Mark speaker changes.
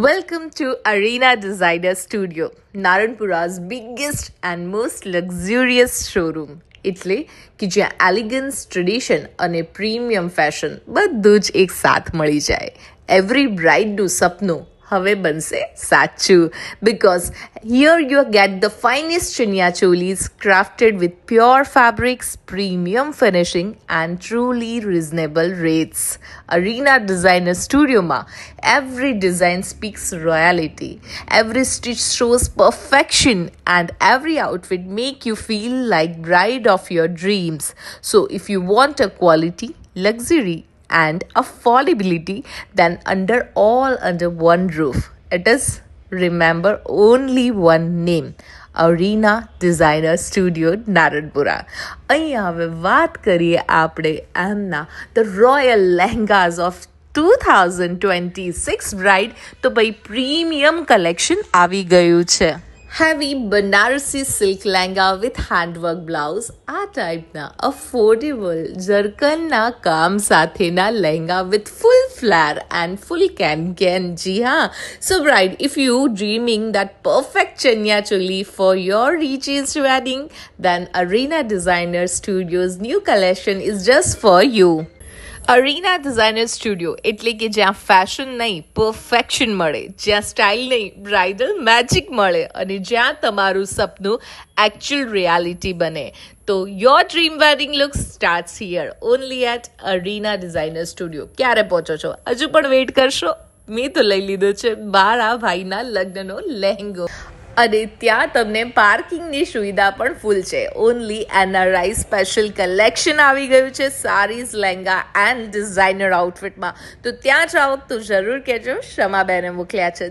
Speaker 1: Welcome to Arena Designer Studio, Naranpura's biggest and most luxurious showroom. એટલે કે જ્યાં elegance, tradition અને premium fashion બધું જ એક સાથ મળી જાય. એવરી બ્રાઇડનું સપનું હવે બનશે સાચું, because here you get the finest chaniya cholis crafted with pure fabrics, premium finishing and truly reasonable rates. Arena Designer Studio ma every design speaks royalty, every stitch shows perfection and every outfit make you feel like bride of your dreams. So if you want a quality, luxury and affordability, then under one roof. It is, remember, only one name, Arena Designer Studio Naranpura. અહીંયા હવે વાત કરીએ આપણે એમના the royal lehengas of 2026 bride. તો ભાઈ premium collection આવી ગયું છે. Heavy Banarasi silk lehenga with handwork blouse, આ ટાઈપના અફોર્ડેબલ જરકનના કામ સાથેના lehenga with full flare and full can. જી હા, so bride, if you dreaming that perfect chaniya choli for your richest wedding, then Arena Designer Studio's new collection is just for you. Arina designer studio એટલે કે જ્યાં fashion નહીં perfection મળે, જ્યાં style નહીં bridal magic મળે અને જ્યાં તમારું સપનું એકચ્યુઅલ રિયાલિટી બને. તો your dream wedding look starts here only at Arina designer studio. ક્યારે પહોંચો છો? હજુ પણ વેઇટ કરશો? મેં તો લઈ લીધો છે મારા ભાઈના લગ્નનો લહેંગો, અને ત્યાં તમને પાર્કિંગની સુવિધા પણ ફૂલ છે. ઓનલી NRI સ્પેશિયલ કલેક્શન આવી ગયું છે સારીઝ, લહેંગા એન્ડ ડિઝાઇનર આઉટફિટમાં. તો ત્યાં જાઓ તો જરૂર કહેજો, શમાબેને મોકલ્યા છે.